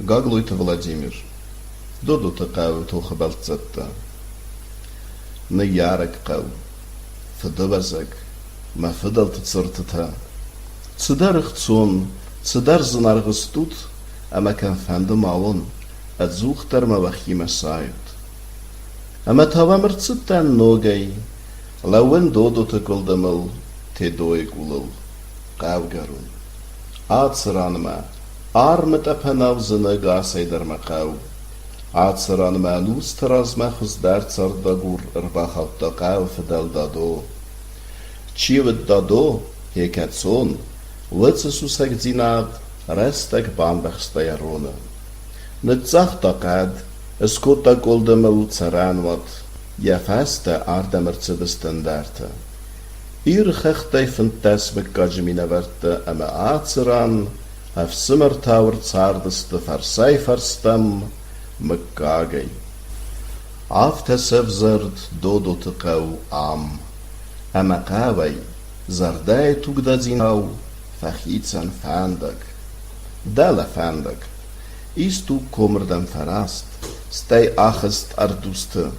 Гаглуйта Владимир. Додута кау тоха балцатта. На ярак кау. Фадавазак. Ма фадал тцартата. Цдарх цон, цдар знаргстут, ама кан фанда маон. Адзухтар мавахима сают. Ама тавамр цттан ногай. Лауен додута колдамал. Тедой гулал. Каугарун. Ацранма. Армет апанавзына гасайдар мақау. Ацранма нустараз махуздар цардагур рбахавта қау фидал дадо. Чивет дадо, хекатсон, лыцесусак динад, рестак бамбахстаярона. Нцахтакад, эскота колдамал царанват, яфаста ардамерцеде стандарта. Ирхахтай фантас беккаджмина верта, ама ацран, Афсимер таур цардысты фарсай фарстам мыккагай. Афтасевзард додоты кау ам. Амакавай зардай тугдадзинау фахицан фандаг. Дала фандаг. Исту комрдан фараст. Стай ахаст ардусты.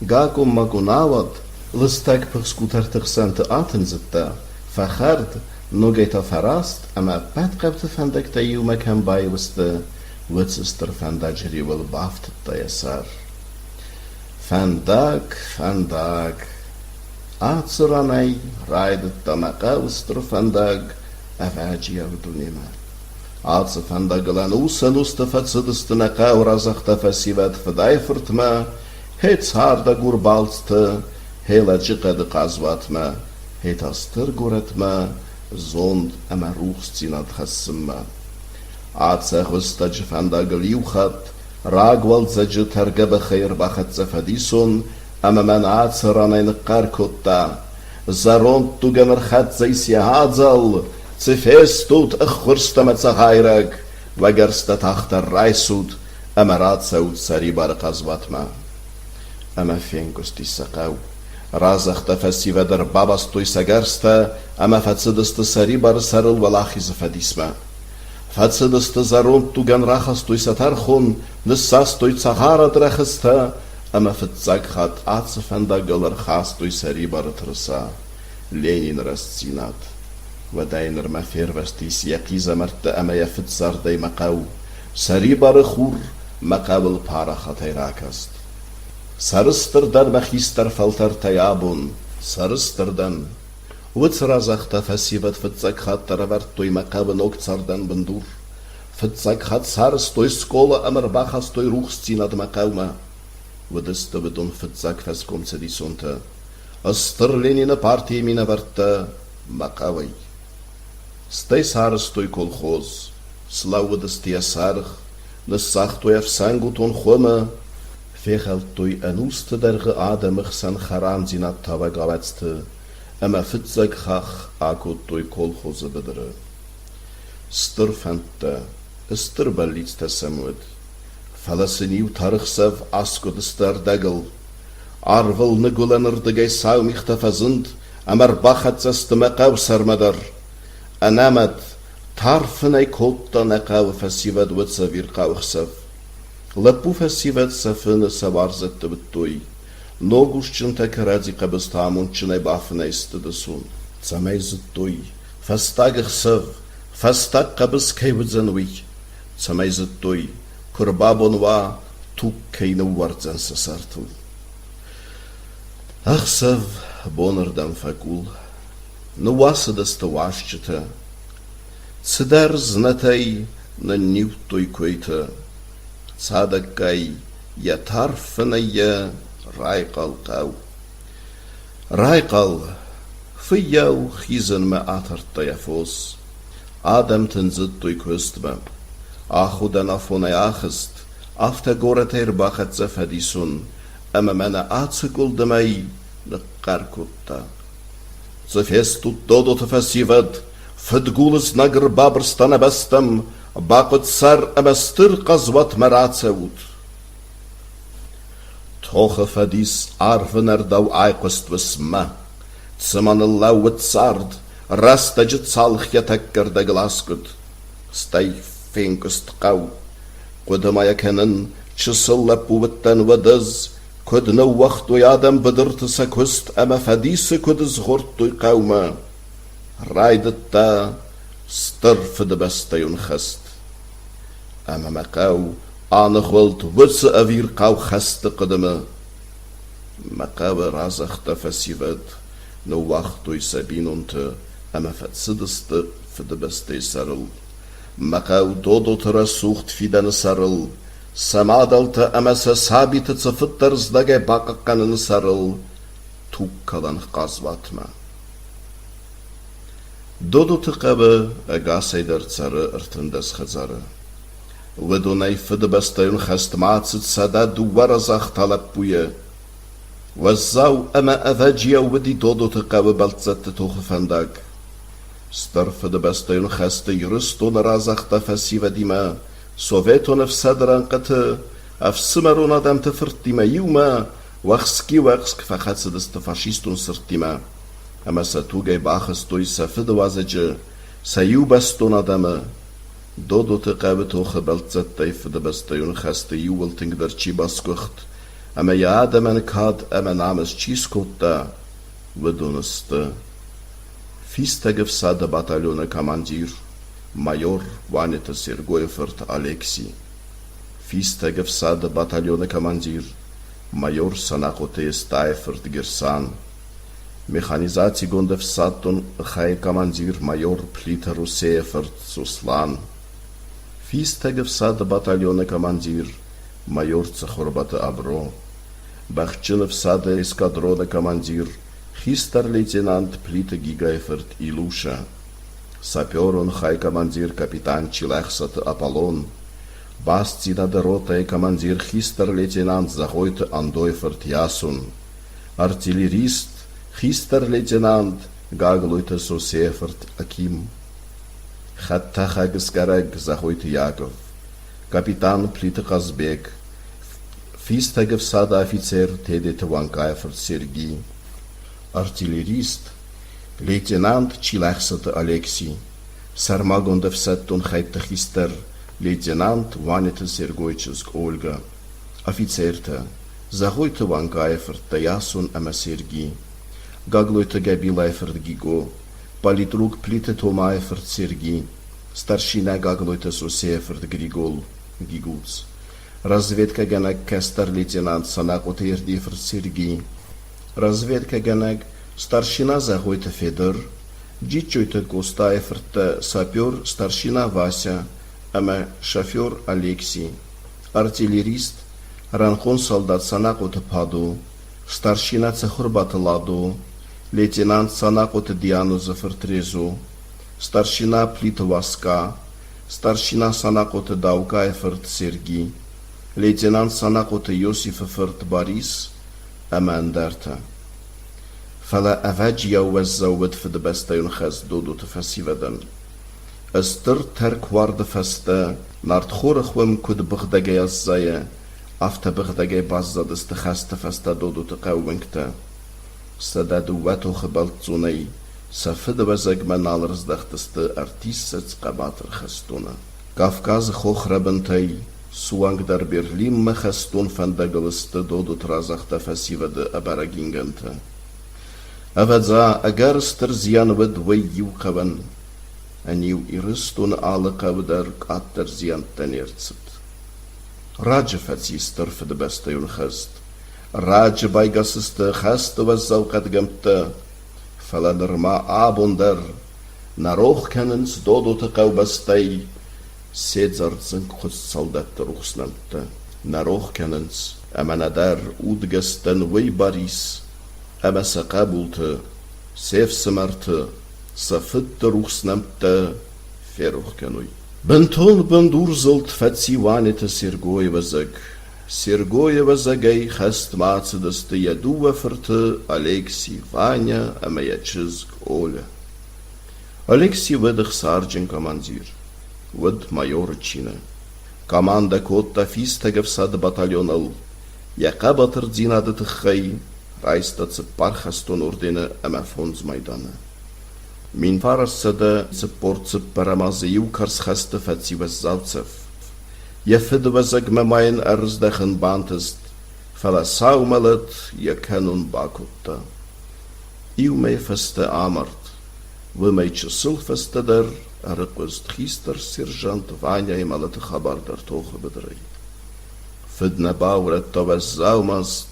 Гаком магунават лыстак пахскутартых санты атензетта. Фахард Ногайта фараст, ама паткабты фандакта юма камбай высты, выцыстыр фандаджри выл бафтытта ясар. Фандаг, ацыранай, райдытта мака выстыр фандаг, аваджи явдунема. Ацы фандагылан усан устафа цыдыстынака уразахта фасиват фадайфыртма, хей царда гурбалцты, хей ладжикады казватма, хей тастыр гуратма, Зонд ама рухстинат хассымма. Аца хвыстаджи фандагыл юхат, рагвал заджи таргаба хайр бахат зафадисон, ама ман аца ранайны каркотта. Зарон тугамар хат зайсиадзал, цифес тут аххурстама цагайрак, вагарста тахта райсуд, ама рацаут цари бараказватма. Ама фенгусти сакау. Разахта фасивадар бабастой сагарста, ама фацидысты сари бар сарыл валахизы фадисма. Фацидысты зарон туган рахастой сатархон, нысастой цагара драхаста, ама фацагхат ацефандагалар хастой сари бар трыса. Ленин расцинат. Вадайнер мафервастис якиза марта ама яфицардай макау. Сари бары хур, макавыл пара хатайракаст. Сарыстырдан махистар фалтар таябун, сарыстырдан. Уцразахта фасиват фыцакхат тараварт той макабын окцардан бындур. Фыцакхат сарыстой скола амарбахастой рухстинад макаума. Выдысты выдун фыцак фаскомца дисунта. Астыр Ленина партия мина варта макавай. Стай сарыстой колхоз, славыдысты ясарых, нысах той афсангу тон хома, Fechelt toi en oeste der geademig san charan zinat tawagawetste, ema fitzak chach akut toi kolchoze bedre. Sturfente, sturbalitste samud, falasiniu tarchsev asko de sterdegel, arvel nigulener de gei saumich tafazund, emar bachat zeste meqaw sarmadar, enamet, tarfenei kotta neqaw fasivad witsa virqawchsev, Лапу фасиват сафына саварзатты быттуй. Ногушчын такаради кабыстамун чынай бафына истыдысун. Цамай зыттуй. Фастагых сав. Фастаг кабыс кайвыдзануй. Цамай зыттуй. Курбабонва тук кайны варdzan сасартуй. Ах сав бонырдан факул. Ну васыдысты вашчыта. Цыдар знатай на нив той койта. Цадакай я тарфная райкал кау. Райкал фияу хизен ме атарта яфос. Адам тензит той көстме. Ахудан афонай ахыст. Афта горатайр бахат зафадисун. Ама мана ацыкулдымай ныккар Цефес тут додоты фасивад. Фыдгулыс нагр бабырстана бастам. Бақыт сар әмәстір қазват мәрацәуд. Тоғы фадис арвынардау айқыст высма. Цыманылла уытсард, растажы цалық ятаккарда гласкуд. Стай фенкіст қау. قدما يكنن چسلب بوتن ودز كدنا وقت ويادم بدرت سكست أما فديس كدز غرت قوما رايدتا سترف دبستيون خست أما مقاو آن خولت وس أفير قاو خست قدما مقاو رازخت فسيفد نو وقت يسابينونت أما فتسدست فدبستي سرل مقاو دودو ترسوخت فيدن سرل سمادلت أما سابت تفترز دقى باققن سرل توكالن قازواتما دودو تقبى أغاسيدر تسر ارتندس خزارة ودوني فدبستيون خست ماتست سادا دوارزاخ طلب بويا وزاو أما أفاجيا ودي دودو تقبى بلتزت توخفندق سترف دبستيون خست يرستون رازاخ تفسيف ديما سوفيتون في صدران قط أفسمرون آدم تفرت ديما يوما وخسك فقط سدست فاشيستون سرت ديما أما ستوغي باخستوي سفد وازج سيو بستون آدم دودو تقابتو خبلت زتاي فدبستيون خست يوول تنقدر چي باسكوخت أما يا آدم انكاد أما نامس چيسكوتا ودونست فيستغف سادة باتاليون командир майор Ванита Сергоефорт Алексий. Фистагов сада батальона командир майор Санахоте Стайфорт Герсан. Механизации гондов садтон хай командир майор Плита Русеефорт Суслан. Фистагов сада батальона командир майор Цахорбата Абро. Бахчинов сада эскадрона командир хистер-лейтенант Плита Гигаефорт Илуша. Саперон хай командир капитан Чилахсат Аполлон. Басцина дорота и командир хистер-лейтенант Захойт Андойфорт Ясун. Артиллерист хистер-лейтенант Гаглойта Сосефорт Аким. Хаттаха Гаскараг Захойт Яков. Капитан Плита Казбек. Фистагов сада офицер Тедет Ванкаефорт Сергий. Артиллерист лейтенант Чилахсат Алексий. Сармагондов саттон хайта хистер лейтенант Ванита Сергойческ Ольга. Офицерта Захойта Ванкаефорт Ясун Ама Сергий. Гаглойта Габилаефорт Гиго. Политрук Плита Томаефорт Сергий. Старшина Гаглойта Сосеефорт Григол Гигуц. Разведка Ганак Кастер лейтенант Санакот Ердифорт Сергий. Разведка Ганак старшина Захойта Федор. Дичойта Костаефорт сапер старшина Вася. Ама шофер Алексий. Артиллерист Ранхон солдат Санакот Паду. Старшина Цахурбат Ладу. Лейтенант Санакот Диану Зафертрезу. Старшина Плита Васка. Старшина Санакот Даукаефорт Сергий. Лейтенант Санакот Йосифефорт Борис. Ама Андарта. فلا أفاجيا وزود في دبستيون خز دودو تفسيفدن. استر ترك وارد فستا نارد خورخ وم كد بغدگي الزايا افتا بغدگي بازد استخست فستا دودو تقاومنكتا. سدادو واتو خبالتزوني سفد وزاق من نالرز دختست ارتيست قباتر خستونا. كافكاز خوخ ربنتي سوانگ در برلين مخستون فندگلست دودو ترازخت فسيفد أبارجينغنتا. أفضا أجارستر زيان ود ويو قبن أنيو إرستون آل قبدر قاتر زيان تنيرتست. راج فتيستر في دبستيون خست. راج بايقاسست خست وزوقت جمت. فلا نرما آبوندر نروخ كننس دودو تقاو بستي سيدزارت زنك خست صلدت روخسنمت. نروخ كننس أما ندار أودگستن وي باريس. أما سقابلت سيف سمرت سفت روخسنمت فيروخ كانوي. بنتون بندور زلت فتسي وانت سيرغوي وزق. سيرغوي وزقي خست ماتسدست يدو وفرت أليكسي فانيا أما يتشزق أولا. أليكسي ودخ سارجن كمانزير. ود مايور تشينا. كماندا كوتا فيستغف ساد باتاليونال. يقابتر زينادة تخي. Райстаца пархастон ордена ама фонз майдана. Мин фарасада цепорцеп парамазы юкарс хаста фацивас завцев. Jefid was ik me mijn ernstige bantest, fella saumelet je kennen bakutta. Iu mij vaste amart, we mij sulfaste der, ik was gister sergeant Vanya imal het khabar der toge bedrei. Fidna bauret to was zaumast,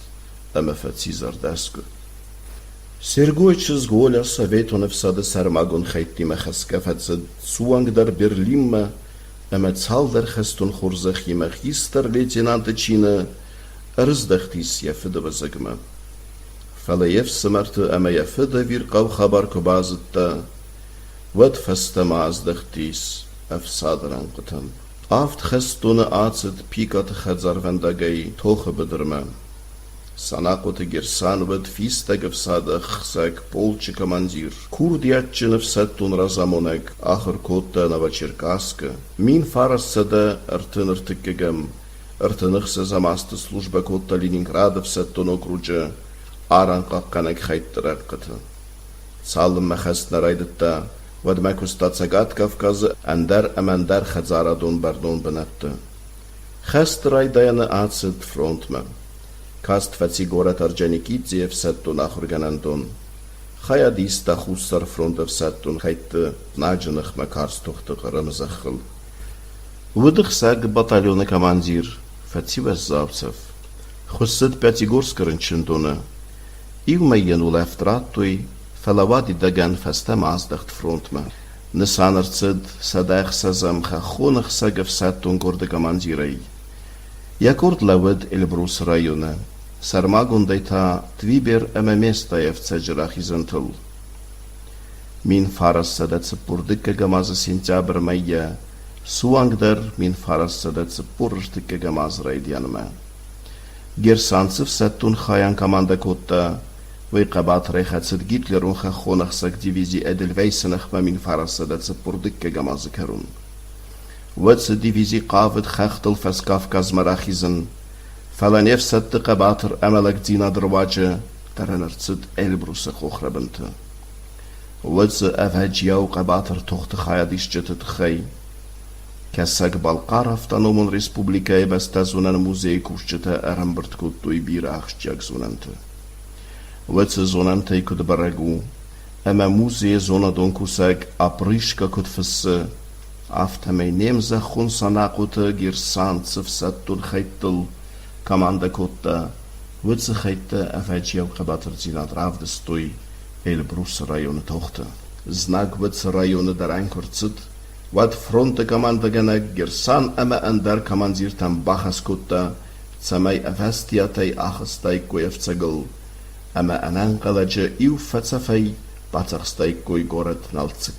ама фацизар даску. Сергойчыз голя советонов сады сармагон хайттима хаскафатсад суангдар Берлимма, ама цалдар хастун хурзахима хистар лейтенанта чина, арздахтис яфида вазагма. Фалаев самарты ама яфида вирқау хабарку базытта, вад фастама аздахтис афсадаран қытан. Афт хастуна ацид пикат хадзарвандагай тоха бедырма. Санакоты Герсан вад фистагов садах сак полчи командир. Курдиатчинов саттун разамонек, ахыр котта Новочеркасска. Мин фарас сада артыныртыккегем, артынықса замасты служба котта Ленинградов саттун окруджа, аран қаққанек хайттырак қыты. Салым махасна райдытта, вадмак устацагат Кавказы андар амандар хадзарадон бардон бінатты. Хаст райдаяны ацид фронтма. Каст фаци город Орджоникидзе в саттун ахурганандон. Хаядиста хуссар фронтов саттун хайтты наджанах макарстухты қырымызахыл. Выдых саг батальона командир Фаци Ваззавцев. Хуссыд Пятигорск рынчындуны. Ивмайен улафтраттуй фалавади даган фастам аздахт фронтма. Нысанырцыд садах сазам хахонах сагав саттун горды командирай. Якорд лавыд Эльбрус района. Сармагундайта твибер эме местаев цаджирах изантыл. Мин фарас сада цыпурдыкка гамазы сентябрь майя. Суангдар мин фарас сада цыпурыштыкка гамаз райдянма. Герсанцев саттун хаян команда котта. Вайқабат райхацыд Гитлерун хахонахсак дивизии Эдельвейсенахма мин фарас сада цыпурдыкка гамазы карун. Ватса дивизии қавыд хахтыл фас Кавказ марахизын. Фаланев сатты қабатыр әмәлік дина дырвачы таранырцыд Эльбруса қоқрабынты. Ватса әвәджияу қабатыр тоқты хаядиш жыты тұхай. Кәсәк Балқар автономын республикай баста зонан музей кушчыты әрамбырт көттуй бір ақшчак зонанты. Ватса зонантай күд барагу. Әмә музей зонадон кусак апрышка күд фыссы. Автомей немза хун санақуты Герсанцев саттун хайттыл. Команда котта, ватса хайтта әвәджияу қабатыр зинад равдыстой Эльбрус районы тоқты. Знак ватса районы даран көрцыд, ват фронта команда гана Герсан әмә әндар командиртан бахас котта, цамай әвәстиятай ахыстай коевцагыл, әмә әнән қалачы ив фәцафай батақстай кой город налцык.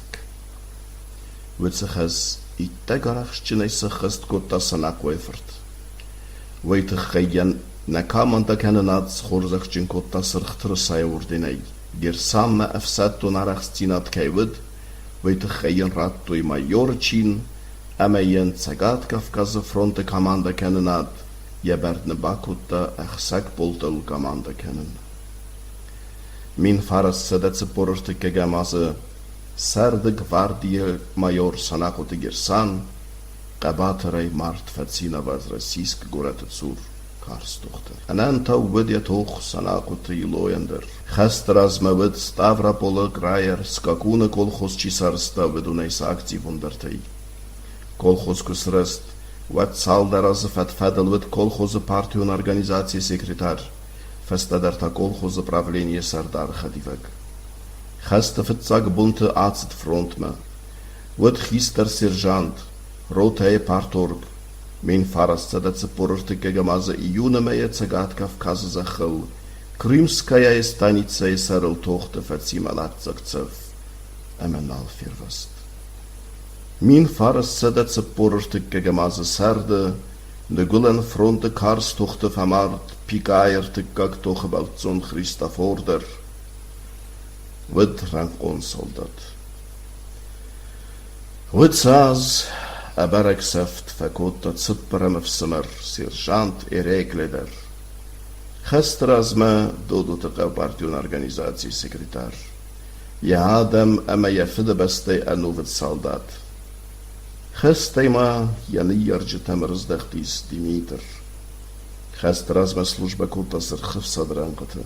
Ватса хаз итта гарахшчынай сықыст котта сана коевырд. Вайтых хайян на команда кананат схорзахчин котта сырхтыр сайвурдинай. Герсанна афсатту нарахстинат кайвыд, вайтых хайян раттуй майор чин, амайян цагат Кавказы фронта команда кананат, ябардны бакутта ахсак болтыл команда канан. Мин фарас садатсы порышты кагамазы, сарды гвардия майор санакуты Герсан, Қабатырай март фацина ваз российск город цур карстухта. Анан тау выдя тох санакуты илояндыр. Хаст размавыд Ставропола грайер скакуна колхоз чисарста выдунайса активундартай. Колхоз кусраст ват салдаразы фатфадалвыд колхозы партион организации секретарь. Фастадарта колхозы правление сардар хадивак. Хаста фатцаг бунты ацит фронтма. Вот хистар сержант. Ротая парторг. Мен фарасца да цепорырты кагамаза июнамая цагат Кавказа захыл. Крымская станица и сарыл тохта фацималат цагцев. Аменал фирваст. Мен фарасца да цепорырты кагамаза сарда. Дегулен фронта карс тохта фамарт. Пикаерты как тоха балцон Христофордер. Вид ранкон солдат. Вид саз... Абарак сафт факотта цыппарам в самар, сержант и рекледер. Хаст разма додутыка партион организации секретарь. Я адам ама яфида бастай ануват солдат. Хестайма яны ярджетам раздахтис Димитр. Хест разма служба култасыр хывсадранғыты.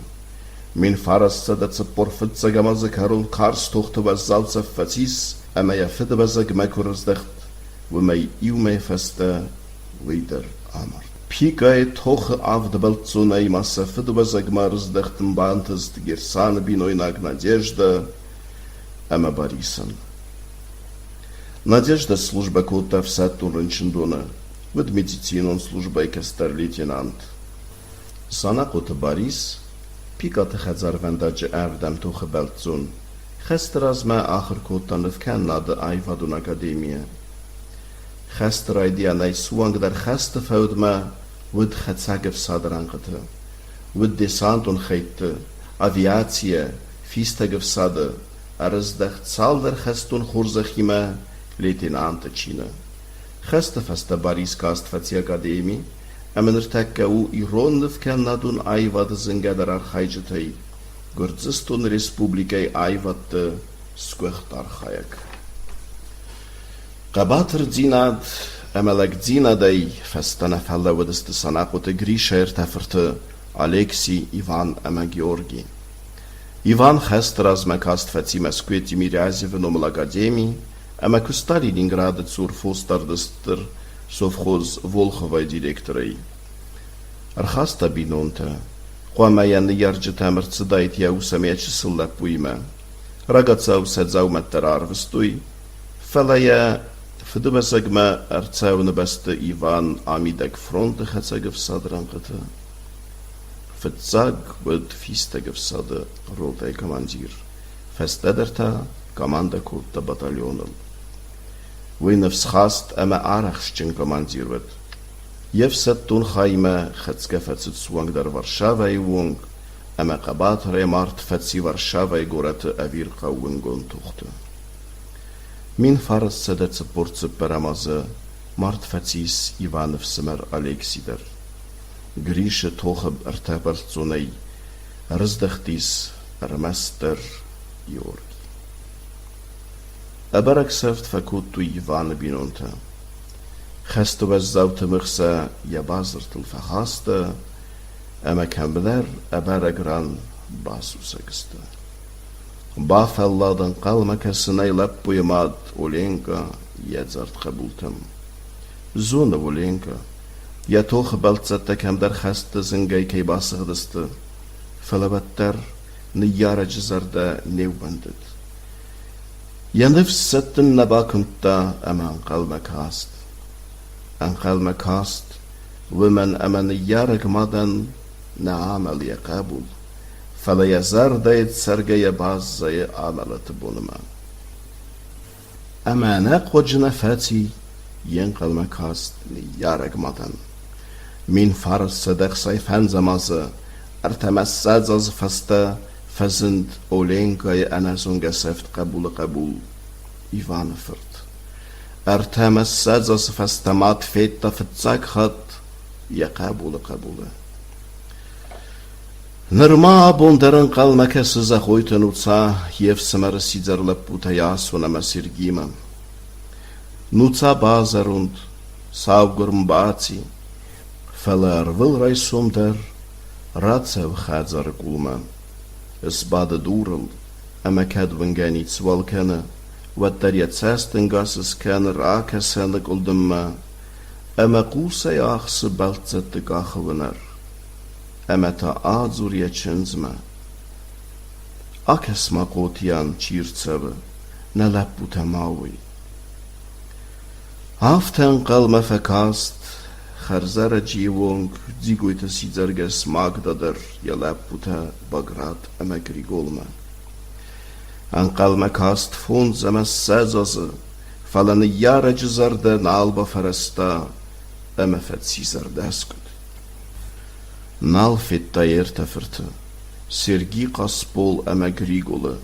Min farasta dat ze porfitsa gamaze karul kars tochte was zalza fatis, ama ja fitte was gemakuras dacht, wo mei iu mei feste wieder amar. Pikai toche af de beltsonai massa fitte was gmaras dachten bantas de gersane binoinag надежда, ama barisan. Надежда служба кота в Сатурнчиндона, with медицинон служба кастер-лейтенант. Sana кота Борис, Picate Hazarvendaje Erdem toche Beltzun. Gester als mij agerkotan of ken na de Aivadun Academie. Gester idea na suang der geste fout me wud getzagef sadrangete. Wud desantun geite, aviatie, fiestegef sade, is dacht zal der gestun churzachime, Leitenante China. Geste vaste Baris kast vatsi Academie, Emmer tekka u ironov kennadun aivad zingadar archaijetei, gurdzistun Republikei aivad skucht archaik. Qabatr dzinad, emelek dzinadei, festana falla wadist sanakote Grisha erteferte Alexei Ivan ema Georgi. Ivan Chestras mekast fatsi meskweti Miryazev nomel Academie, ema kustali Leningrad zur Fostardester Sovkhoz Volkhova direktorei. Arhasta binonta, qoamayan yarjetamer tsidait ya usamech sillapuyma. Ragazza usadzau matterar vstui. Falaya fdubasagma artsaun beste Ivan Amidak fronte khatsagv sadrangata. Ftsag wud fistagv sada rotay komandir. Festaderta komanda kurta bataljonal. Winefs khast ama arachshin komandir wud. Jefset toen Chaime getskefetset zwang der Warszawa wong, ama qabat remart fetsi Warszawa gorete avirqa wengon tuchte. Min faras sedet portse peramaze, mart fetsis Ivanov semer Alexider. Grische toche ertebertzonei, razdachtis ermester Georgi. Abarak seft fakutu Ivan binonta. Gesto was zoute mugsa jabazert verhaste, ama kambler abaragran basusagste. Bafalladan qalmaka sinay lappuyamad Olenka yadzart qabultam. Zona Olenka, ja toch baltsatta kamdar haste zingay kay basagdiste, falabattar niyara jizarda neubandet. Ja nefs satten nabakumta ama qalmak hast. Anqal makast, women aman yarak madan na'amal yaqabul, fala yazar dayt sargaya baz zay amalat bunma. Amana qojna fati yanqal makast yarak madan. Min fars sadaq sayfan zamaza, artamassad az fasta fazend Olenka ya anazunga seft qabul Ivanofert. Artamassad az fastamat feta ftzakhat ya qabul. Nirma bondaran qalmaka siza khoytan utsa yev samar sidzarlap utayasuna masirgima. Nutsa bazarund savgurm baci falar vilray somder ratsev khadzar kulma. Isbada durul amakad vangani tswalkana Wat jetsasten gasses kan raka sendig uldemma, ama kusa jaachse baltzet de gachewener, ama ta adzur jetsensma. Akes makotian chirtsebe, na lapputa maui. Haften qalma fakast, kharzara jiwong, ziguita sidzerges magdader, ja lapputa bagrat ama grigolma. Anqal makast fons ama sazazı, falan yara cizarda nalba farasta, ama fatsizar daskut. Nal fitta ertafırtı, sergi qaspol ama grigole,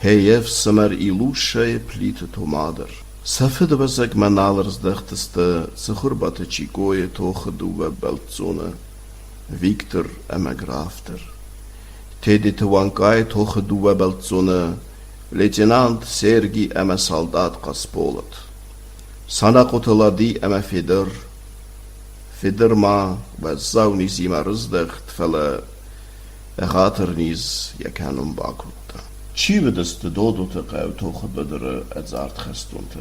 heyev samar ilushay plite tomader. Safid bazak manalers dachteste, zahurbatı chikoye toche duwa beltzone, Victor ama grafter. Tedi te wankay toche duwa beltzone, Leitenant Sergi ama soldat Kaspolat. Sanaqotoladi ama fider ma و زاونی زیما رزدخت فلا غاترنیز یکانم باکوتا. چی بدست دودو تقاو توخ بدر ازارت خستونتا.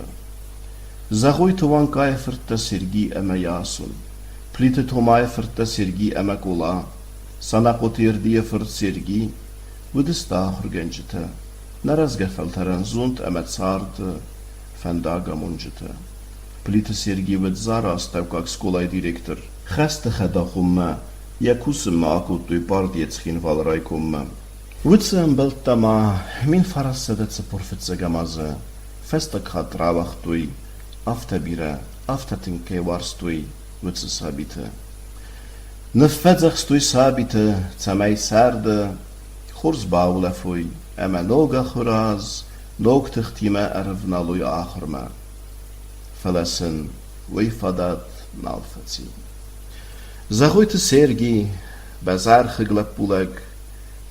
زغوی توان کای فرتا سرگی اما یاسون. پلیت تومای فرتا سرگی اما کولا. Sanaqotir diye fırt sergi vıdısta hırgencita. Narazga feltaran zunt emet sartı fendaga muncita. Plita sergi vıdzara stavkak skolay direktor. Xasta xada xumma yakusım maakuttuy partiyetskhin valray kumma. Vıdsam beltama min farassadatsa porfitsa gamaza. Festak hat ravachtuy afta bira afta tinke warstuy vıdsa sabita. نفذخ ستوی ثابته تمای سرده خورز باوله فوی اما نوگا خراز نوگ تختیمه ارف نالوی آخر ما فلسن وی فداد نالفتی زغویت سرگی بزار خگلب بولگ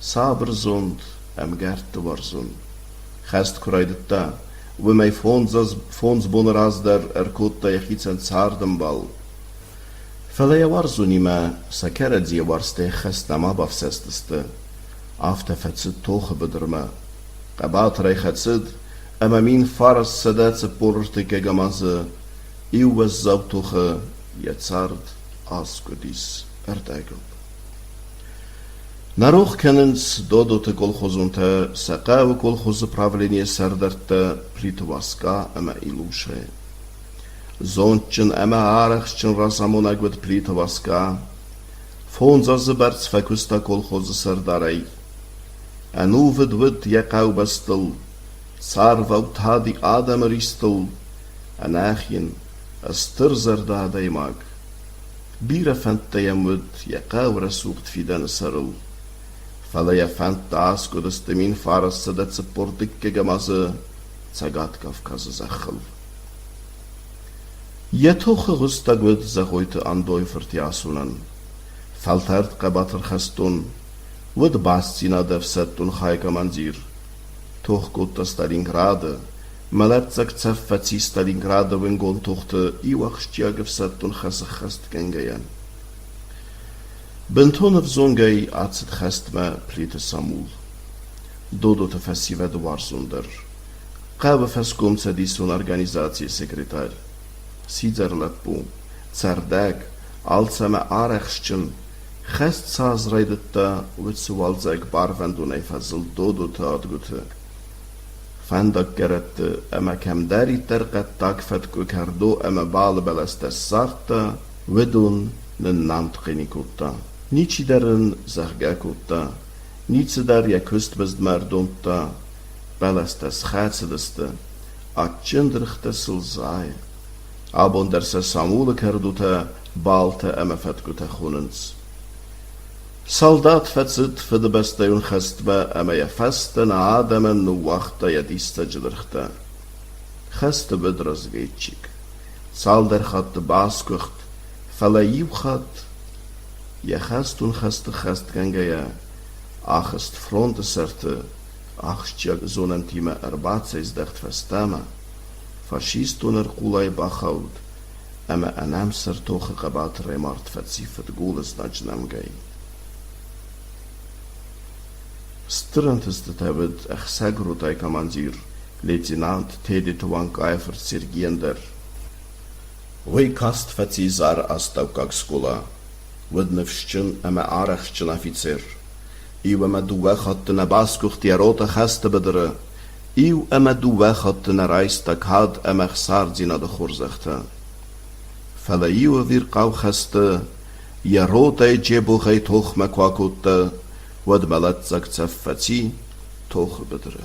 صابر زند ام گرد ورزن خست کرایدت دا و می فونز بونراز در ارکوت دا یخیتن ساردم بال فلا يوارزوني ما سكرت زي وارسته خستا ما بفسستست after فتسد توخ بدرما قبات ريخت سد اما مين فارس سدات سبورتك جمازه ايو وزاب توخ يتسارد اسكوديس ارتايقل نروخ كننس دودو تكولخوزونتا سقاو كولخوز правление سردرتا плитоваска اما илуше Zonchen ema arachchen rasamonagwet plitovaska, fonza zberts fakusta kolchoz sardarai. Anuvid wid jakau bestel, sarvaut hadi adam ristel, anachien, astir zardadai mag. Bira fantayam wid jakau rasucht fidan sarul. Falaya fanta asko destemin faras sadat seportikke gamaze, zagat kafkaz zachel. يتوخ غستقود زغويت اندوي فرتياسونن فالترد قباتر خستون ود باسينا دفستون خايكا منزير توخ قوت ستالينغراد ملتزك تفتي ستالينغراد وينغون توخت ايوخشتيا گفستون خست گنگيان بنتون فزونگي اتست خستما پليت سامول دودو تفسيوه دوارزوندر قاب فسكوم سديسون organizatie sekretar Сидзарлаппу, цардаг, алцаме арахшчын, خست ساز رایدتا وتسوالزاك بارفندوني فزل دودو تادگوته. فندق گرت اما کم داری ترقت تاکفت کو کردو اما بال بلست سارتا ودون ننامت قینی کوتا. نیچی درن زخگا کوتا. نیچ در یکست بزد مردونتا بلست سخاتس دسته. اچندرخت سلزای. Abon derse Samuel kerduta balte ema fetguta khunens. Soldat fetsit für de beste un khastba ema ya fasten adamen nu wachta ya distajlirkhta. Khast bedras veitchik. Salder khat baskucht fala yukhat ya khastun khast ganga ya achst front serte achstjag zonantima arbatse izdacht fastama. فاشيستونر قولاي باخود اما انام سرتوخ قبات ريمارت فتسيفت قولس نجنام جاي سترنتست تابد اخساقرو تاي كمانزير ليتنانت تيدي توان قايفر سيرجيندر وي كاست فتسيزار استوكاك سكولا ودنفشچن اما عارخشچن افيتسير ايو اما دوغا خطنا باسكوخ تياروتا خاست بدره Iu ema du wechat na reista kad ema xsardzina de chorzechta. Fala iu vir qawchaste, ya rota e jebuchai toch me kwakutta, wad malatzak tsaffati, toch bedre.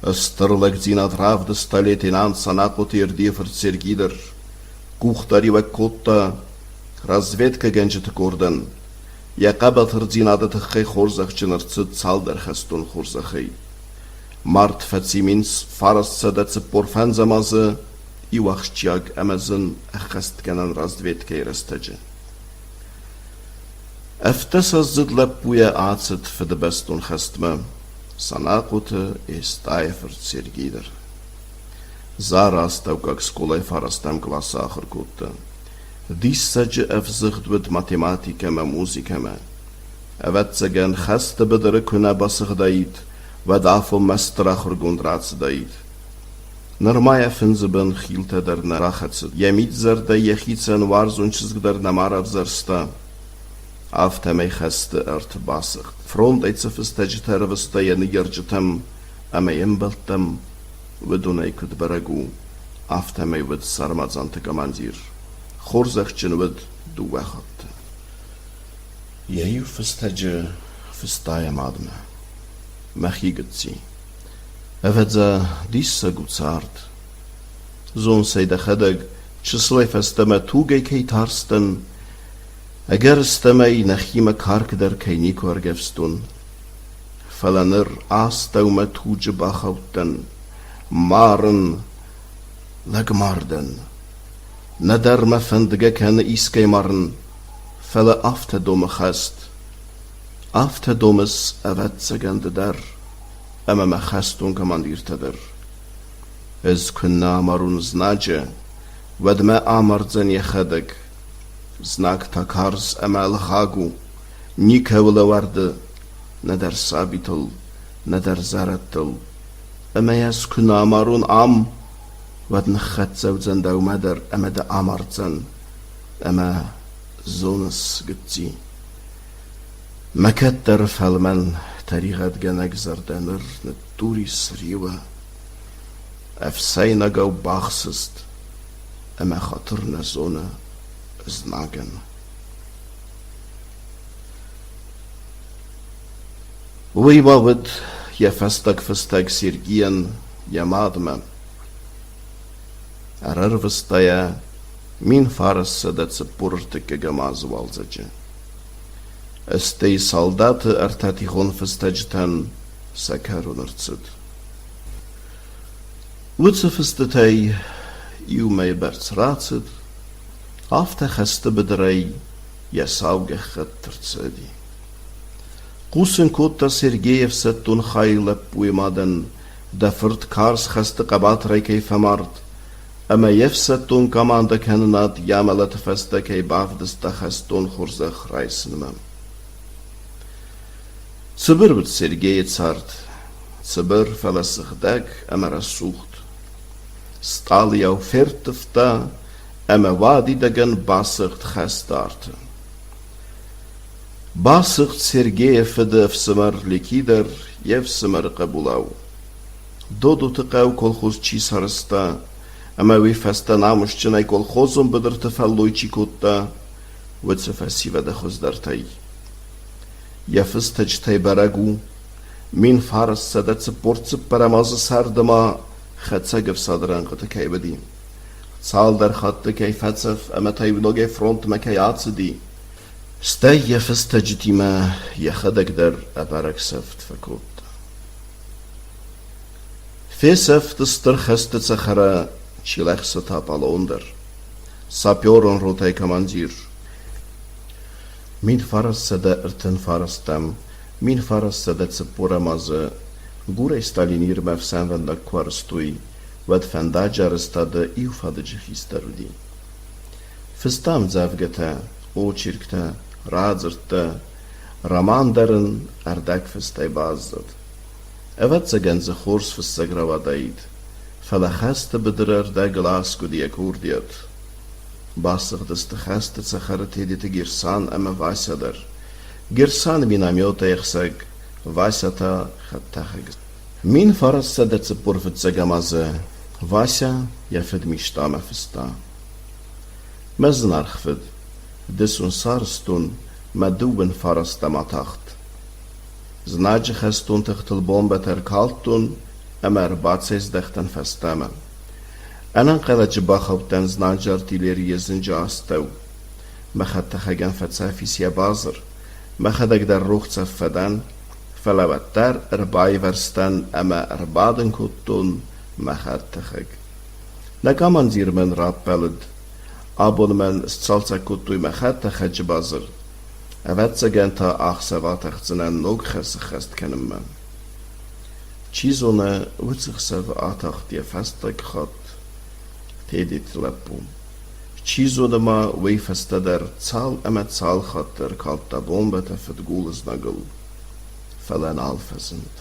Sterlek zina dravde staletinant sanakot irdifert sergider, kuchtari wekkutta, razvedka genjit korden, ya qabatr zina de tchai chorzechchiner tsid salder chastun chorzechai. Mart fatsimins faras sadat porfan zamaze i wachtiag amazon achast kanan razdvetke rastaje. Eftas zidlapuya atset für de bestun khastma sanaqute ist eifert sergider. Zaraz tau как skolai farastam klassa achirkutta. Dissage efzicht wid matematikeme, musikeme. Evetszegen cheste bedere kuna basigdait, wadafo mestrachur gondratsdait. Narmaya finzeben gilte der narachetset. Jemidzer de jechitsen warzunchzgder namaravzersta. Afte mei cheste basigt. Front eitze terveste jenigjergetem, ame jembeltem, ودونای کد برگو آفتمی ود سرمازان تکامانزیر خورزخچن ود دو وقت یهیو فستاج فستای مادم مخیگتسی افدزا دیسا گوتسارد زون سیده خدگ چسلی فستما توگی کی تارستن اگر استمی نخیم کارک در کینی کارگفستون فلانر آستوما توج باخوتن Maren legmarden. Nadar me fendge ken iske maren. Felle afte domme gest. Afte dommes evetsegende der. Emme me gestun kamandirte der. Ez kunna marun znadje. Wed me amardzen je chedeg. Znak takars emme elchagu. Nikewle warde. Nadar sabitel. Nadar zarettel. أما يسكن أمارون ودن خدزو زن دو مدر أما دا أمارتزن أما زونس قدتي مكتر فالمن تاريخات جنك زردنر نتوري سريوة أفسينا جو باخسست أما خاطرنا زونة ازناغن ويباود Je festag Sirgien, je madme. Rrvstaja, min farse dat se purtike gemazwalzaje. Estei soldate tatichon festajten, sakarunartsud. Lutse festetei, iu mei bertsratsid, afte geste bedrei, je sauge gettertsedi. Kusen kota Sergeev setun khayle puimaden, da furt kars geste qabat reikei famart, ama yefsetun kamanda kenenat yamalat feste kei bafdes da gestun khurzach reisnmem. Tsibir wit Sergei tsart, tsibir falasgdag amara sucht. Stali au fertefta, ama wadi dagen basigt gestarte. Basigt Sergeev de fsemer likider, yefsemer qabulau. Dodo taqaw kolkhoz chi sarasta, ama wi fasta namushchinay kolkhozum bedr tafalloy chi kotta, witse fasiva de khozdartay. Yefstajtay baragu, min faras sadat ports paramaz sardama, khatsagf sadran qtakay badi. Sal dar khatte kay fatsaf ama tayvloge front makayatsdi. Stay festajitima yachadak der abaraksaft fakot. Fesaf de stercheste tsachara chilachsa tapalonder. Sapioron rotay kamanzir. Min faras sada erten farastam, min faras sada tsepura maze, gure stalinir mev sanvenda kwarstui, vad fendajar stade iufadje histarudi. Festam zavgeta, očirkta, radzerta, ramandaren ardak festay bazdad. Evet zagen ze khors festagravadaid, falachaste bedrer da glasku diakurdiat. Basig deste chaste tsacharat hedite girsan ama vasadar. Girsan binamyota yxsag, vasata khattahag. Min faras sadat sepurfet zagamaze, vasa yafed mishtama festa. Maznarchfed, desun sarstun, maduwen faras tamatacht. Znadje gestun techtel bomba ter kaltun, ama batses dechten festama. Anan qalaje bakhawtan znadje artilleriye zinja astaw. Makhattahagan fatsafisya bazr. Makhadak dar ruch tsafadan, falabattar erbay verstan ama erbaden kuttun makhattahag. Nakaman zirmen rappeled, abon men stalsa kuttu makhattahaj bazr. Avatsagan achsavatachzenen nog gesegest kennen men. Chizone utsigsev atacht die festig gehad. تيديت لبو تشيزو دما ويفستدر تسال أما تسال خاطر كالتا بومبة فتقول زنقل فلان الفزند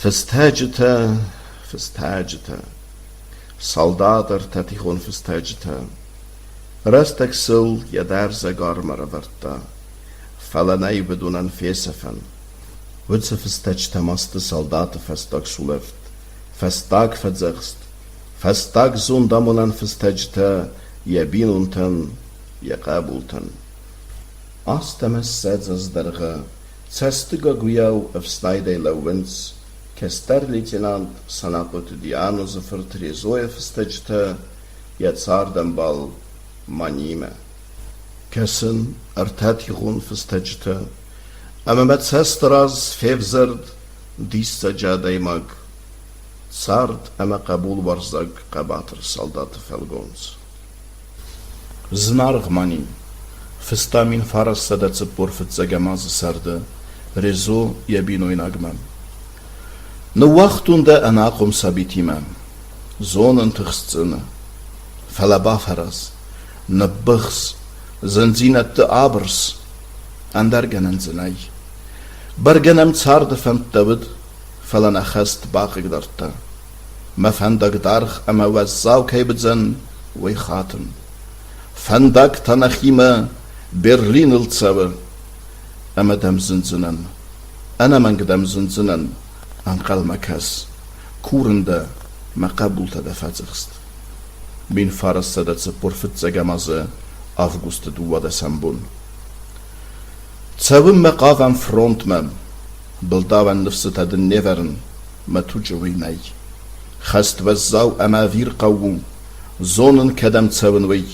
فستاجتا soldater تتيخون فستاجتا رستك سل يدار زغار مرفرتا فلاناي بدون انفيسفن ودس فستاجتا مست soldater فستاك سولفت فستاك فزغست فستاك زون دامونان فستاجتا يبينونتن يقابلتن استمس سادزز درغا تستغا غياو افستايدي لوينس كستر-ليتенانت سناقوت ديانو زفر تريزوية فستجتا يتصار دنبال مانيمة كسن ارتاتيخون فستجتا اما متسستراز فيفزرد ديس سجادي ماغ صارد اما قبول ورزاق قباتر солдат فالغونز زنارغ ماني فستامين فارس سادة цепор فتزاقماز سرد ريزو يبينو يناغمان نوختوندا أناقم سابيتيما زونن تخصنا فلابافرس نبخس زنزينة آبرس أندرغنن زناي برغنم تسارد فمت دود فلنا خست باقي قدرتا ما فندق دارخ أما وزاو كيبتزن ويخاتن فندق تنخيما برلين التصور أما دم زنزنن أنا من قدم زنزنن أنقل مكاس كورندا ما قبول تدفاتغست بين فارس سادة цепор فتزاقمازة أفغوست دوادة سنبون تساوم مقافن فرونتمان بلداوان نفس تدن نيفرن ما توجويناي خست وزاو أما فير قوو زونن كدم تساون وي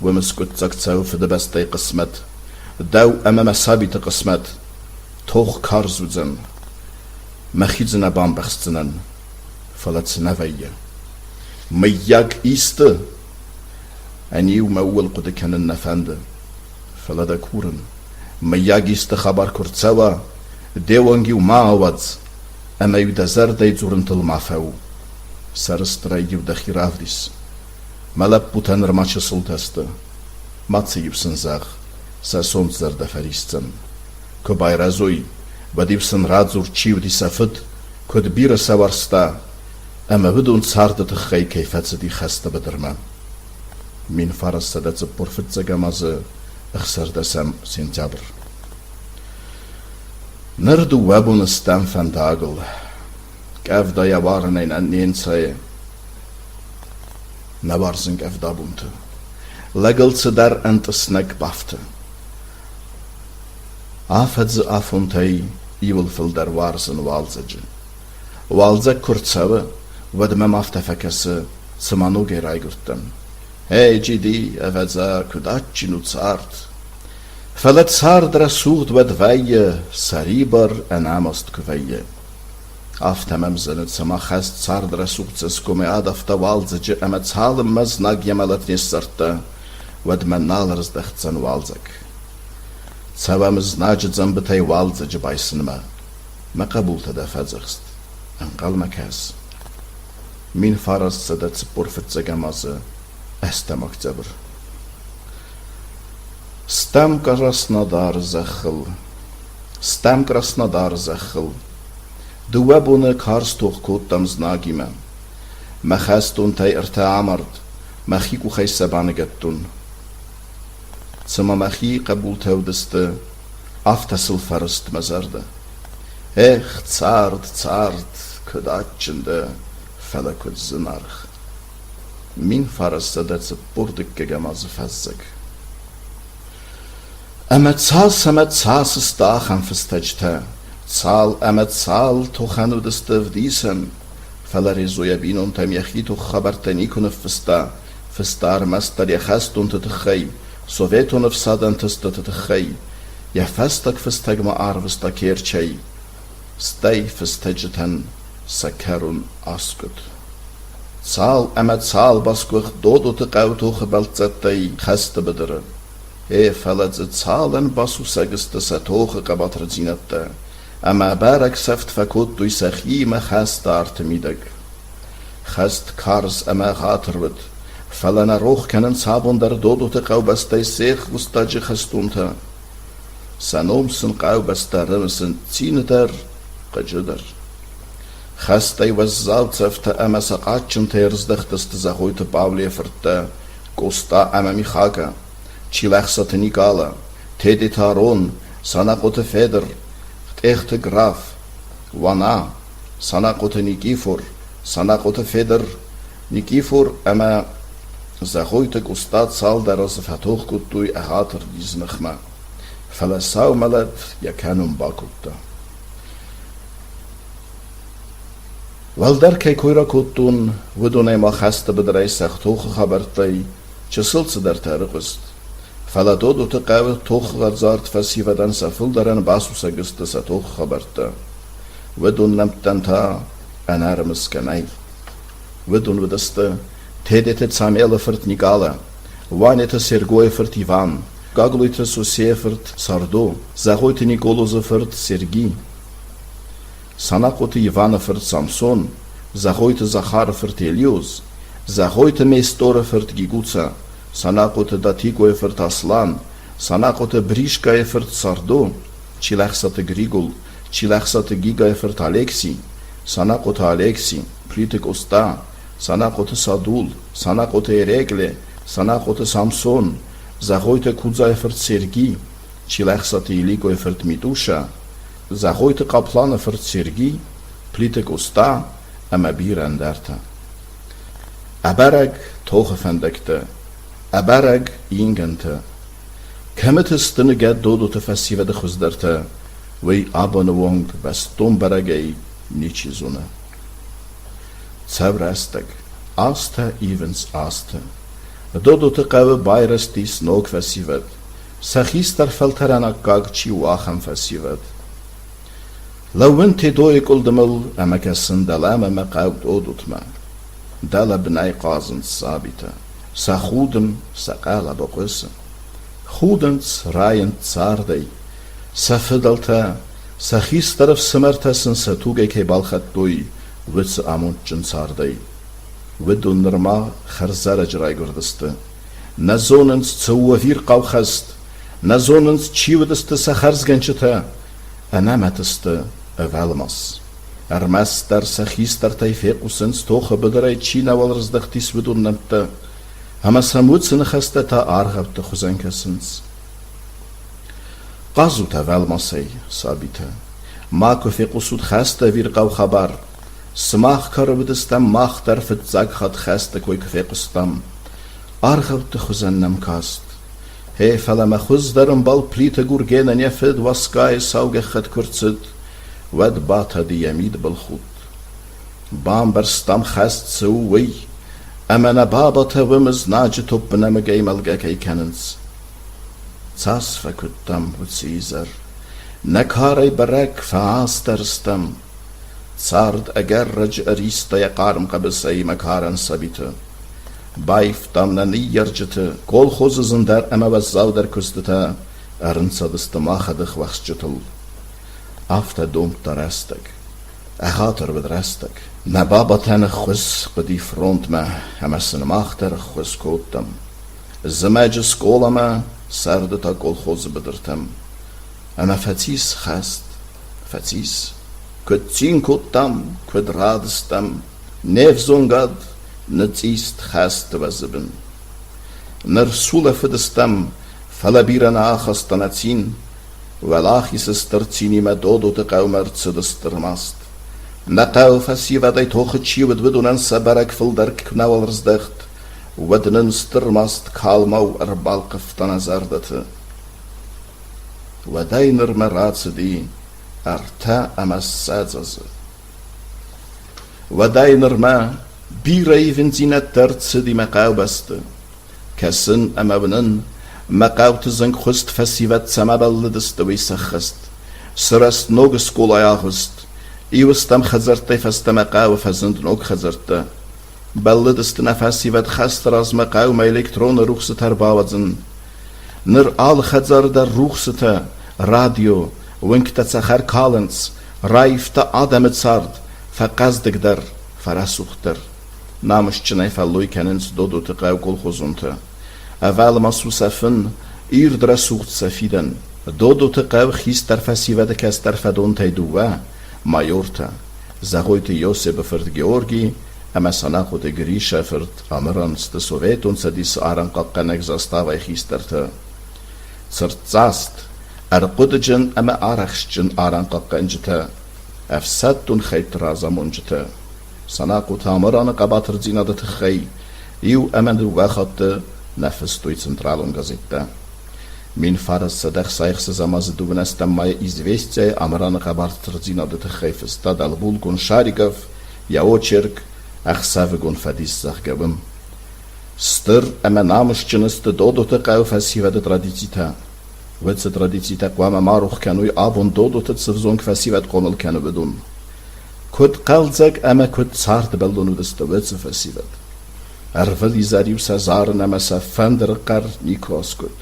ومسكت تاك تساو فدبستي قسمت داو أما مسابي تقسمت توخ كارزوزن مخيزنا بامبخستنن فلتسنافيا مياك إيست أنيو مول قد كان النفاند فلدا كورن مياك إيست خبر كرتسوا ديوانجيو ما عوض أما يدزر ديزورن تلمافاو سرسترا يجيو دخيراف ديس ملاب بوتان رماتش سلطست ماتسي يبسن زاغ ساسون زرد فريستن كباي رازوي وديبسن رادزور تشيو دي سافد كود بير سوارستا أما بدون صارد تخي كيفات دي خست بدرما من فارس سادة цепор فتزاقمازة اخسر دسام سنتابر نردو وابون استام فانداغل كاف دا يوارنين أنين ساي نبارزن كاف دابونت لغل سدار انت سنك بافت آفدز آفونتاي يول فلدر وارزن والزج والزج كرتساوه ودمم آفتفكس سمانوغي رايغرتن هاي جدي أفزا كداتشي نوتسارت فلت سارد رسوغد ودفاية سريبر أنامست كفاية آفتمم زند سما خست سارد رسوغد سسكومي آدفتا والزج أما تسالم مزناق يمالت نسرتا ودمن نالرز دختزن والزج سوامز ناجد زنبتاي والزج بايسنما ما قبول تدافزغست انقل مكاس من فارس سادة цепор فتزاقمازة استمك زبر ستام Краснодар زخل دوابون كارستوخ كوتام زناقيما مخاستون تاي ارتعامرد مخيكو خي سبانقتون سما مخي قبول تودست افتسل فرست مزرده اخ تسارد كداتشنده فلكت زنارخ من فارس سادة цепор دكجماز فزق أما تسال استاخن فستجتا تسال أما تسال توخانو دستف ديسن فلرزو يبينون تم يخيتو خبرتني كن فستار مستر يخستون تتخي سوفيتون فسادن تستتخي يفستك فستجما أرفستا كيرشي ستاي فستجتن سكرون أسكت تسال أما تسال باسكوخ دودو تقاوتو خبلتزتاي خست بدر فلت تسالن باسو سجست ستوخ قبطر زينتا أما بارك سفت فكوت دوي سخيمة خست ارتميدك Gast kars ama gaterwit. Falana roch kennen sabonder dodote qaubastay seeg gustaje gastunta. Sanomsen qaubastarımsın zineder qajudar. Gastay was zaltsafta ama saqatchen tersdachtaste zahoyte Pavlieferta. Costa ama Michaga. Chilachsate Nikala. Teditaron. Sanakote Feder. Echte Graf. Wana. Sanakote Nikifor. Sanakote Feder. Nikifor ama zahoyte Gustad Saldaros Fatochkutui Ahater Diznachma. Falasau malat Yakanum Bakutta. Валдар кай койра коттун выдунай махаста бедраи сахтох хабартай часылцы дар тарыгыст. Фаладоду тыкавы тох гарзарт фасивадан сафылдаран басуса гысты сатох хабарта. Выдун намптанта анарымыз канай. Выдун выдасты тедете цамелы фырт Никала, ванета Сергой фырт Иван, гаглуйте Сусе фырт Сардо, загойте Николузы фырт Сергий. Санакоты Иваноферт Самсон, захойте Захароферт Элиуз, захойте Мейстороферт Гигуца, санакоты Датикоеферт Аслан, санакоты Бришкаеферт Сардо, чилахсаты Григул, чилахсаты Гигаеферт Алексий, санакоты Алексий, Плитек Уста, санакоты Садул, санакоты Эрегле, санакоты Самсон, захойте Кудзаеферт Сергий, чилахсаты Иликоеферт Митуша, Захойte Kaplanen für Sergi, Plitek Usta, Amabir Andarta. Abarag Tochefendekte, Abarag Ingente. Kemetes Tinneged Dodo te Fassiva de Khusderte, Wei Abonewong Baston Baragay Nichizuna. Tsavrastek, Asta Evens Asta. Dodo te Kawe Bayrestis Nog Fassivat, Sachister Felteranak Gag Chiwacham Fassivat. لو انت دويك الدمل اما كسن دلام اما قاود اودوتما دل بناي قازن ثابته سخودم سقال بقوس خودنس راين صاردي سفدلتا سخيس طرف سمرتسن ستوگه كي بالخط دوي وڅ امونچن صاردي ودون نرما خرزر اجراي گردست نزوننس څووفير قوخست نزوننس چيودست سخرزگنچتا انامتست Velmas. Master Sachister Taifekusens Toche Bederei China Wallersdachtis Vidunamte. Hamasamutsen Hesteta Arhab de Huzenkessens. Qazuta Velmasei, Sabita. Mako Fekusut Heste Virkau Habar. Smach Karabidestam Mach der Fitzaghat Heste Quik Fekustam. Arhab de Huzennam Kast. He Falamachuz darum bal Plite Gurgen en Jefid Waskai Saugechet Kurzit. Wad bata di yamid بالخوت بام برستم خست سووي أمنا بابتا ومز ناجتو بنمجي ملقاكي كننس تاس فكتم وتسيزر نكاري برك فاسترستم صارد أجرج أريستا يقارم قبسي مكارن سبيتا بايف تامنا نيرجتا كل خوز زندر أما وزاودر كستتا أرنسا دستماخدخ وخشجتل After dom te restek. Gaat with restek. Na baba tenne chus die front me. Hemesen machter chus kotem. Zemedje skola me. Serde ta kolchoze bedertem. Ema fatis gest. Fatis. Kut zien kotam. Kut radestem. Nevzongad. Netzist gest wezeben. Ner sule fedestem. Falabiren achastanatsin. Velachis stercini me dodo te kaumertse de stermast. Natau fassiva dai toche chiwed widunen sabarak filderk knauwelsdicht. Widnen stermast kalmau balkeftan azardete. Wadainer meratse di arta amas sadzaze. Wadainer ma bireven zina tertse di me kaubaste. Kessen amabnen مقاوت زنگ خست فسیوت سمابل دست ویسا خست سرست نوگ سکولا خست ایوستم خزرت فست مقاو فزند نوگ خزرت بل دست نفسیوت خست راز مقاو ما الکترون روخ ستر باوزن نر آل خزر در روخ ستر رادیو ونکت سخر کالنس رایفت آدمت سارد فقزدگ در فراسوختر namens Chinai Falloy Canons Dodo te Gau Kolhozunte. Aval Masusafin, Irdra Sucht Safiden, Dodo te Gau Hister Fassiva de Castar Fadonte Duva, Majorta, Zahoite Josep Fert Georgi, Amasanacho de Grisha Fert Amarans de Sovet und Sadis Aranqaqanek Zastava Histerte. Zertzast, Qudjan Ama Arachjan Aranqaqanjata, Afsatun Khaytraza Munjata. Sanako Tamarana Qabatr Zina de Tchai, Iu Amandu Wachate, Nefestoi Zentralung Gazette. Min Faras Sadach Saichse Zamaz Dubnesta Mai Izvestje, Amarana Qabatr Zina de Tchai, Festad Al-Bulgun Sharikov, Yaocherk, Achsavegun Fadis Zachgabum. Stir Amanamschinest Dodo te Gau Fassiva de Tradicita. Wetse Tradicita Quama Maruch Kanui Abon Dodo te Tsevzong Fassiva de Qomel Kanubedun. Kut Qalzak Ama Kut Zart Beldonu de Wetse Fassiva. Arveli Zarius Azaren Ama Safander Qar Nikos Kut.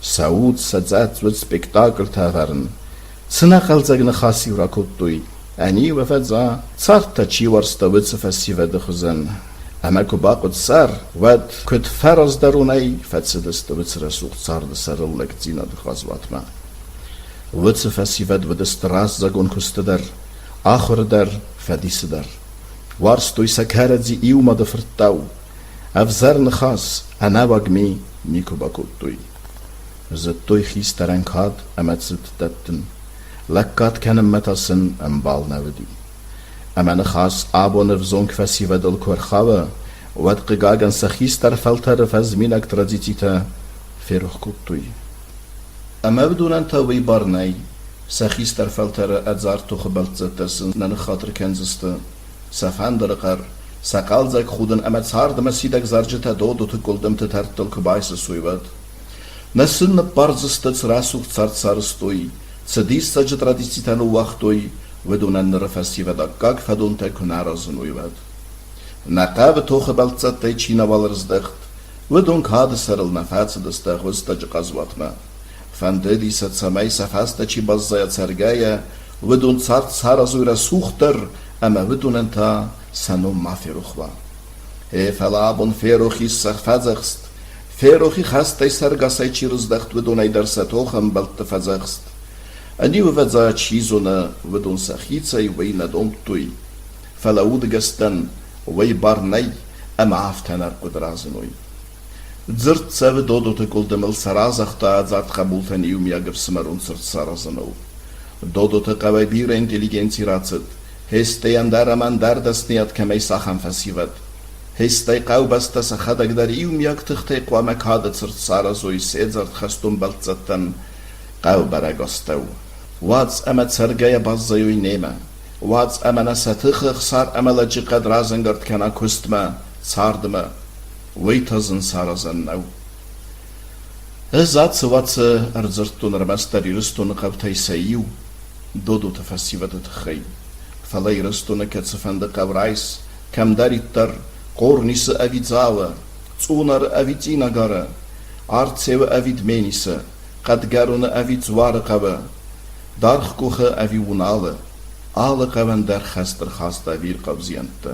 Saud Sadzat Wet Spektakel Tavern. Tsna Qalzak Nakhasi Rakotui. Ani Wafadza Zart Tachiwarsta Wetse Fassiva de Khuzan. Ama Kubaqut Sar, Wad Kut Faras Darunai, Fatsidis de Witsra Sucht Sar de Saril Lekzina de Khazwatma. Witse Fassivad with the Stras Zagon Kustadar, Achordar, Fadisidar. Warstoi Sakaradzi Iuma de Fertau, Avzar Nkhas, Anawagmi, Nikubakutui. Zettoi Histarankad, Amatsit Datten, Lakkat Kanem Metasin, and Bal Navadi. أما نخاص أبو نفزون كفاسي بدل كورخاوة وادقاقان سخيستر فلتر فزمينك تراديتيتا فيروخ كوتوي أما بدون أنت ويبارناي سخيستر فلتر أدزار تخبلت زتسن ننخاطر كنزست سفان درقر ساقال زاك خودن أما تسارد مسيدك زارجتا دودو تقلدم تترتل كبايس سويبات نسن بارزست تسراسوك تسارد سارستوي تسديس سجد تراديتيتا نووختوي ودون أن رفسي ودقاق فدون تكون عرزن ويباد. نقاب توخبالت زتاي چينا والرزدخت ودون كاد سرل نفاتس دستخ وستج قزواتما. فانددي ست سماي سفاستا چي بزايا تسرگايا ودون صارت سارزوي رسوختر أما ودون انتا سنو ما فيروخوا. فلابون فيروخي سخفازخست فيروخي خاستاي سرگاساي چي رزدخت ودون اي درستوخم بلت فزخست. Они выводят чизона выдун сахицей вей надомтуй, фалауд гастан вей барнай, амафтанар кудразиной. Дзырт савы додоты кулдымыл саразахта адзат хабултан иумягов смарун сырт саразанов. Додоты кавайбира интеллигенци рацит, хестей андара мандардасни от камей сахан фасиват. Хестей каубаста сахадагдар иумяг тыхтей квамак хадат сырт саразой седзарт хастум балтзаттан, قاوبرگستو واتس اما تسرگای بازیوی نیمه واتس اما نستخ خسار اما لجی قدرازن گرد کنا کستما ساردما ویتازن سارازن نو ازاد واتس ارزرتون رمستری رستون قبتای سیو دودو تفسیوت تخی فلای رستون کتسفند قبرایس کم داری تر قورنیس اوید زاوه تونر اویدینا گاره آرتسیو اوید مینیسه قد گرونه اوید زوار قبه دارخ کوخه اوی وناله آل قبن در خستر خاست اویر قبزینته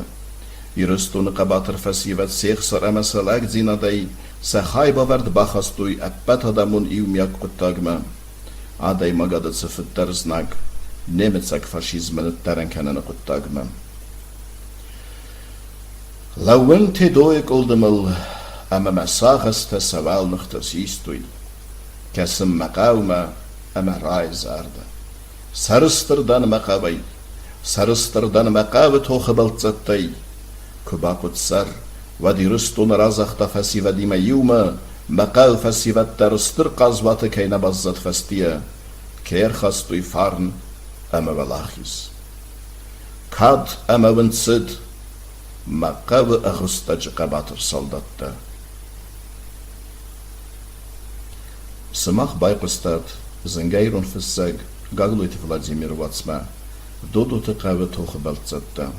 یرستون قباتر فسیوت سیخ سر اما سلاک زینا دای سخای باورد بخستوی اپت آدمون ایومیاک قطاگمه آدای مگادت سفت درزناک نمیتساک فاشیزمن ترن کنن قطاگمه لون تدوی قلدمل اما مساغست سوال نختسیستوی كسم مقاومة أما رايز أردا سرستردان مقاوي سرستردان مقاوة توخبلت زتاي كباقود سر ودي رستون رازخ تفسي وديما يوما مقاو فسي ودرستر قازوات كينا بزت فستيا كير خستوي فارن أما ولاخيز كاد أما ونسد مقاو أغستج قباتر صلدتا Самах байқыстат, зангайрон фиссаг, гаглуйте Владимир Вацма, додуты қавы тоқы балтзатта.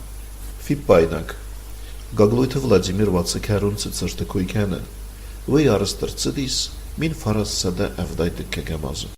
Фиппайнак, гаглуйте Владимир Ваца кәрун цицарты койкәні, вы арыстыр цидис, мин фарас сада әвдайды кәгәмазы.